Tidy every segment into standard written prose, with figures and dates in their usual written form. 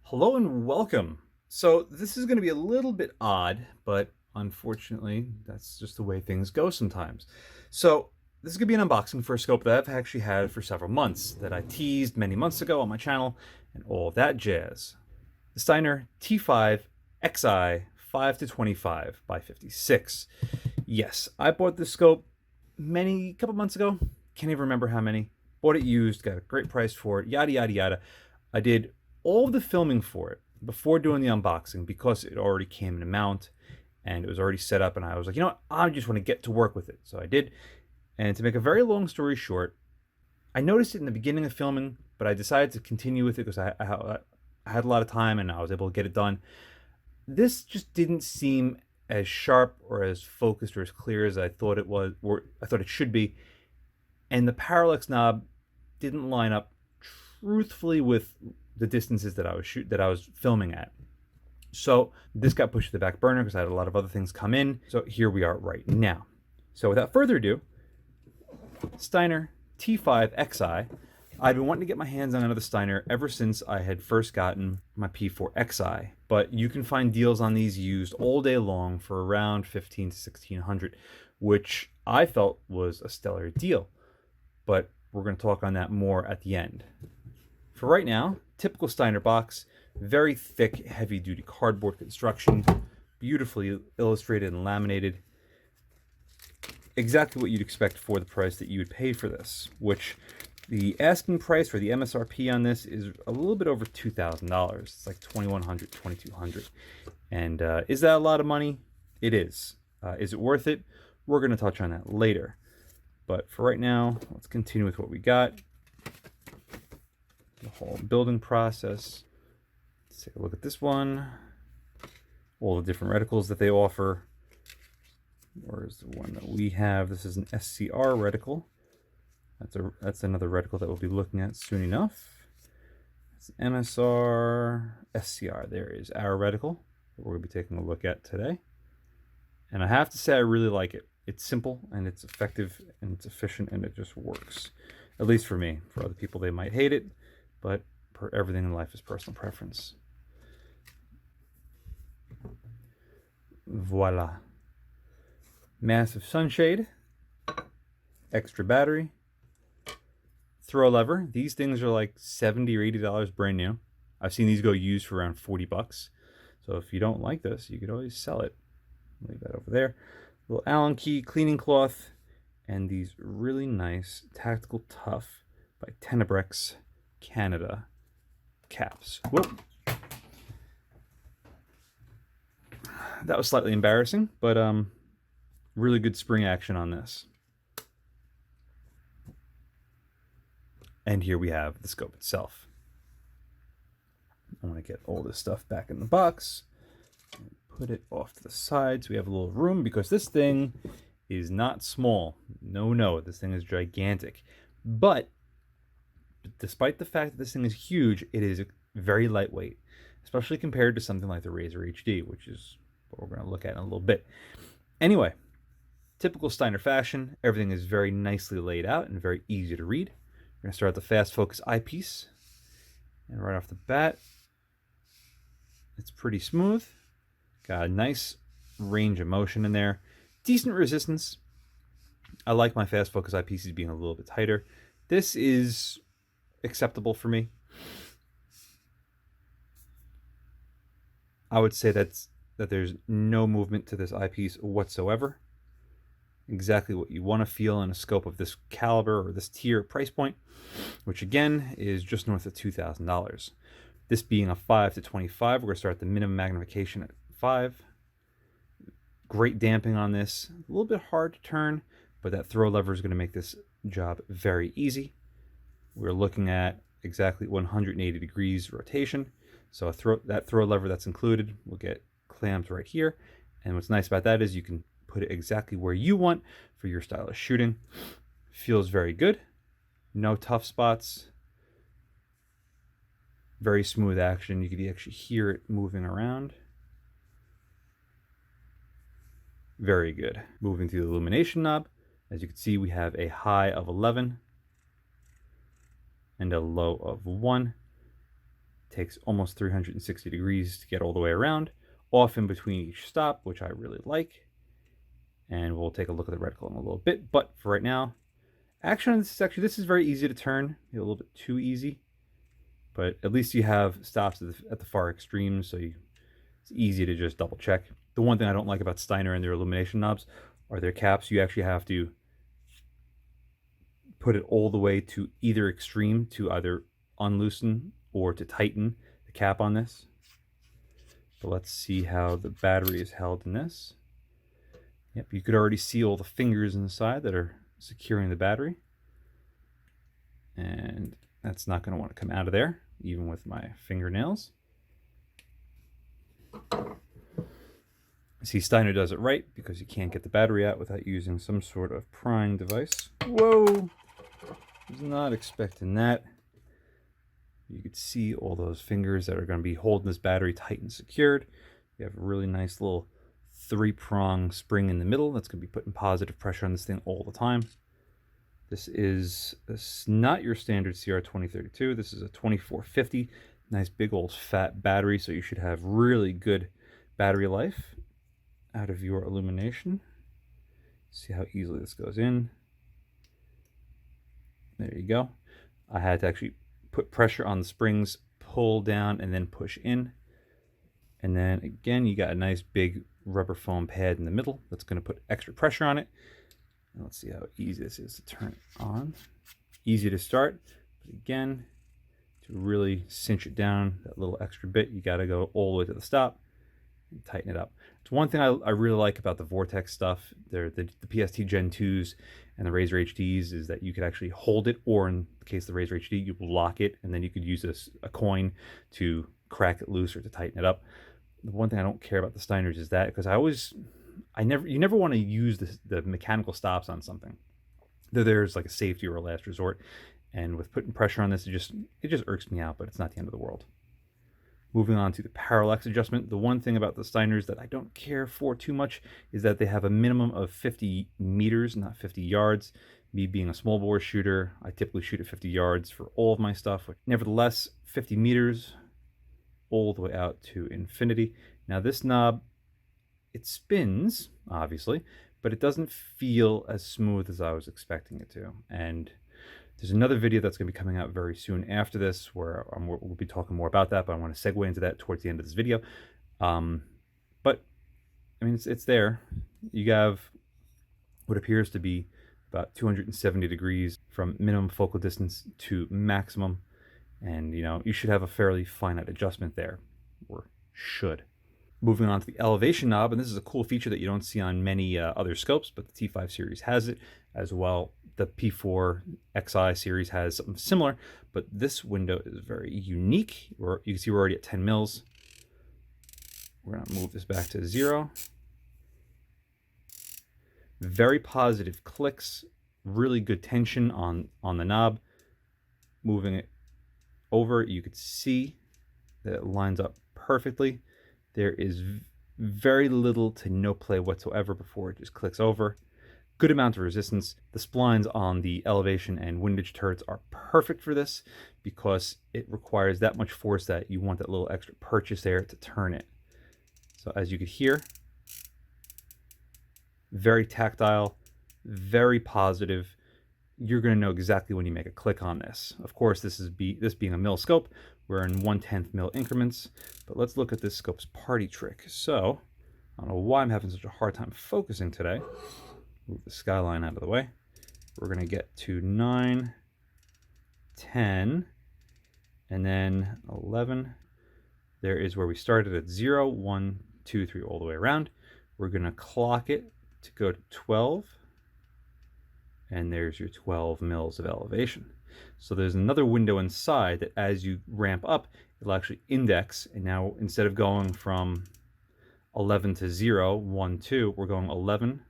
Hello and welcome. So, this is going to be a little bit odd, but unfortunately, that's just the way things go sometimes. So, this is going to be an unboxing for a scope that I've actually had for several months, that I teased many months ago on my channel, and all that jazz. The Steiner T5Xi 5 to 25 by 56. Yes, I bought this scope couple months ago. Can't even remember how many. Bought it used, got a great price for it, yada, yada, yada. I did all of the filming for it before doing the unboxing because it already came in a mount and it was already set up, and I was like, you know what, I just want to get to work with it. So I did. And to make a very long story short, I noticed it in the beginning of filming, but I decided to continue with it because I had a lot of time and I was able to get it done. This just didn't seem as sharp or as focused or as clear as I thought it was, or I thought it should be. And the parallax knob didn't line up truthfully with the distances that I was filming at. So this got pushed to the back burner because I had a lot of other things come in. So here we are right now. So without further ado, Steiner T5Xi. I've been wanting to get my hands on another Steiner ever since I had first gotten my P4Xi, but you can find deals on these used all day long for around $1,500 to $1,600, which I felt was a stellar deal. But we're going to talk on that more at the end. For right now, typical Steiner box, very thick, heavy-duty cardboard construction, beautifully illustrated and laminated. Exactly what you'd expect for the price that you would pay for this, which the asking price for the MSRP on this is a little bit over $2,000. It's like $2,100, $2,200. And is that a lot of money? It is. Is it worth it? We're going to touch on that later. But for right now, let's continue with what we got. The whole building process. Let's take a look at this one. All the different reticles that they offer. Where's the one that we have? This is an Scr reticle. That's another reticle that we'll be looking at soon enough. It's MSR Scr. There is our reticle that we're going to be taking a look at today. And I have to say I really like it. It's simple and it's effective and it's efficient and it just works. At least for me. For other people, they might hate it, but everything in life is personal preference. Voila. Massive sunshade. Extra battery. Throw lever. These things are like $70 or $80 brand new. I've seen these go used for around $40. So if you don't like this, you could always sell it. Leave that over there. Little Allen key, cleaning cloth, and these really nice Tactical Tough by Tenebrex Canada caps. Whoop. That was slightly embarrassing, but really good spring action on this. And here we have the scope itself. I want to get all this stuff back in the box. Put it off to the side so we have a little room, because this thing is not small. No, this thing is gigantic. But despite the fact that this thing is huge, it is very lightweight, especially compared to something like the Razor HD, which is what we're going to look at in a little bit. Anyway, typical Steiner fashion, everything is very nicely laid out and very easy to read. We're going to start with the fast focus eyepiece. And right off the bat, it's pretty smooth. Got a nice range of motion in there. Decent resistance. I like my fast focus eyepieces being a little bit tighter. This is acceptable for me. I would say that there's no movement to this eyepiece whatsoever. Exactly what you want to feel in a scope of this caliber or this tier price point, which again is just north of $2,000. This being a 5 to 25, we're going to start the minimum magnification at 5. Great damping on this. A little bit hard to turn, but that throw lever is going to make this job very easy. We're looking at exactly 180 degrees rotation. So that throw lever that's included will get clamped right here. And what's nice about that is you can put it exactly where you want for your style of shooting. Feels very good. No tough spots. Very smooth action. You can actually hear it moving around. Very good. Moving to the illumination knob. As you can see, we have a high of 11 and a low of 1. takes almost 360 degrees to get all the way around, off in between each stop, which I really like. And we'll take a look at the reticle in a little bit. But for right now, action on this section, this is very easy to turn. A little bit too easy. But at least you have stops at the far extremes, so it's easy to just double check. The one thing I don't like about Steiner and their illumination knobs are their caps. You actually have to put it all the way to either extreme to either unloosen or to tighten the cap on this. But let's see how the battery is held in this. Yep, you could already see all the fingers inside that are securing the battery. And that's not going to want to come out of there, even with my fingernails. See, Steiner does it right because you can't get the battery out without using some sort of prying device. Whoa! Was not expecting that. You could see all those fingers that are going to be holding this battery tight and secured. You have a really nice little 3-prong spring in the middle that's going to be putting positive pressure on this thing all the time. This is not your standard Scr 2032. This is a 2450. Nice big old fat battery, so you should have really good battery life out of your Illumination. See how easily this goes in. There you go. I had to actually put pressure on the springs, pull down, and then push in. And then again, you got a nice big rubber foam pad in the middle that's going to put extra pressure on it. And let's see how easy this is to turn it on. Easy to start, but again, to really cinch it down that little extra bit, you got to go all the way to the stop and tighten it up. It's one thing I really like about the Vortex stuff, the PST Gen 2s and the Razor HDs, is that you could actually hold it, or in the case of the Razor HD, you lock it, and then you could use a coin to crack it loose or to tighten it up. The one thing I don't care about the Steiners is that, because you never want to use the mechanical stops on something. There's like a safety or a last resort, and with putting pressure on this, it just irks me out, but it's not the end of the world. Moving on to the Parallax Adjustment, the one thing about the Steiners that I don't care for too much is that they have a minimum of 50 meters, not 50 yards. Me being a small bore shooter, I typically shoot at 50 yards for all of my stuff. Nevertheless, 50 meters all the way out to infinity. Now this knob, it spins, obviously, but it doesn't feel as smooth as I was expecting it to. And there's another video that's going to be coming out very soon after this where we'll be talking more about that, but I want to segue into that towards the end of this video. But, I mean, it's there. You have what appears to be about 270 degrees from minimum focal distance to maximum. And, you know, you should have a fairly finite adjustment there, or should. Moving on to the elevation knob, and this is a cool feature that you don't see on many other scopes, but the T5 series has it as well. The P4Xi series has something similar, but this window is very unique. You can see we're already at 10 mils. We're going to move this back to 0. Very positive clicks, really good tension on the knob. Moving it over, you could see that it lines up perfectly. There is very little to no play whatsoever before it just clicks over. Good amount of resistance. The splines on the elevation and windage turrets are perfect for this because it requires that much force that you want that little extra purchase there to turn it. So as you could hear, very tactile, very positive. You're going to know exactly when you make a click on this. Of course, this being a mil scope, we're in 1/10 mil increments, but let's look at this scope's party trick. So, I don't know why I'm having such a hard time focusing today. Move the skyline out of the way. We're going to get to 9, 10, and then 11. There is where we started at 0, 1, 2, 3, all the way around. We're going to clock it to go to 12. And there's your 12 mils of elevation. So there's another window inside that as you ramp up, it'll actually index. And now instead of going from 11 to 0, 1, 2, we're going 11,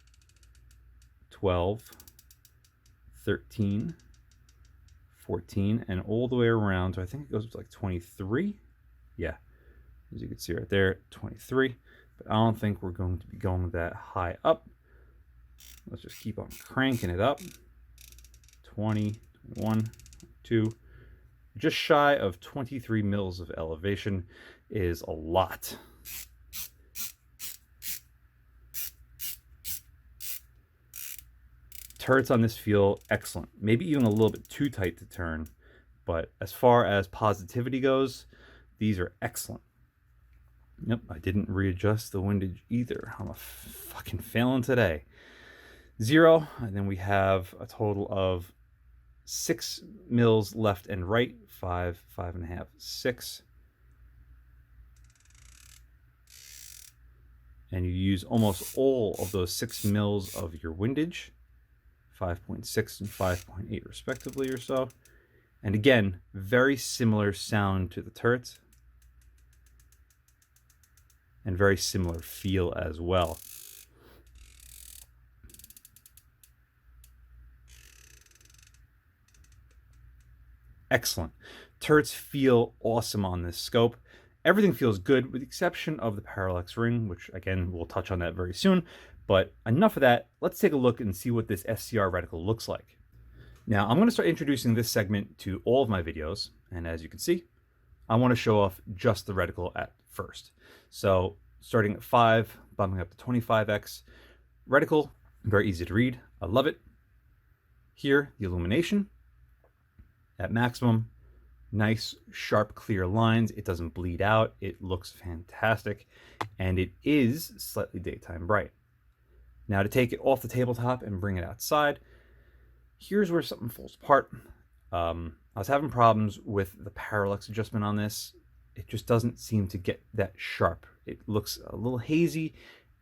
12, 13, 14, and all the way around. So I think it goes to like 23. Yeah, as you can see right there, 23. But I don't think we're going to be going that high up. Let's just keep on cranking it up. 20, 21, 2, Just shy of 23 mils of elevation is a lot. Turrets on this feel excellent, maybe even a little bit too tight to turn, but as far as positivity goes, these are excellent. Yep, I didn't readjust the windage either. I'm a fucking failing today. 0, and then we have a total of 6 mils left and right, 5, 5.5, 6. And you use almost all of those 6 mils of your windage, 5.6 and 5.8 respectively or so. And again, very similar sound to the turrets. And very similar feel as well. Excellent. Turrets feel awesome on this scope. Everything feels good with the exception of the parallax ring, which again, we'll touch on that very soon. But enough of that, let's take a look and see what this Scr reticle looks like. Now, I'm going to start introducing this segment to all of my videos, and as you can see, I want to show off just the reticle at first. So starting at 5, bumping up to 25x. Reticle, very easy to read. I love it. Here, the illumination at maximum. Nice, sharp, clear lines. It doesn't bleed out. It looks fantastic. And it is slightly daytime bright. Now to take it off the tabletop and bring it outside, here's where something falls apart. I was having problems with the parallax adjustment on this. It just doesn't seem to get that sharp. It looks a little hazy,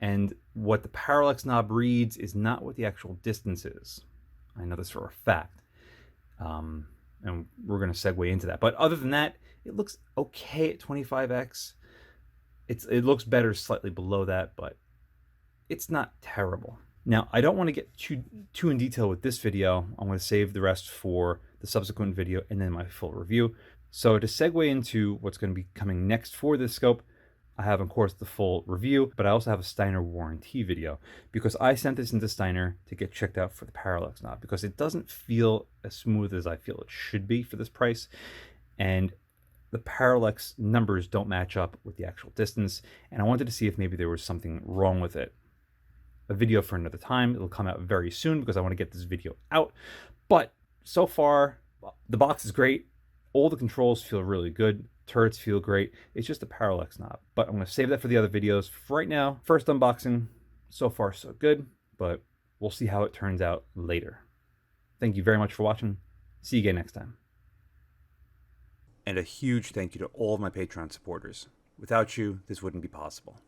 and what the parallax knob reads is not what the actual distance is. I know this for a fact. And we're going to segue into that. But other than that, it looks okay at 25x. It looks better slightly below that, but it's not terrible. Now, I don't want to get too in detail with this video. I'm going to save the rest for the subsequent video and then my full review. So to segue into what's going to be coming next for this scope, I have, of course, the full review, but I also have a Steiner warranty video because I sent this into Steiner to get checked out for the parallax knob because it doesn't feel as smooth as I feel it should be for this price. And the parallax numbers don't match up with the actual distance. And I wanted to see if maybe there was something wrong with it. A video for another time. It'll come out very soon because I want to get this video out. But so far, the box is great. All the controls feel really good. Turrets feel great. It's just a parallax knob. But I'm going to save that for the other videos. For right now, first unboxing, so far so good, but we'll see how it turns out later. Thank you very much for watching. See you again next time. And a huge thank you to all of my Patreon supporters. Without you, this wouldn't be possible.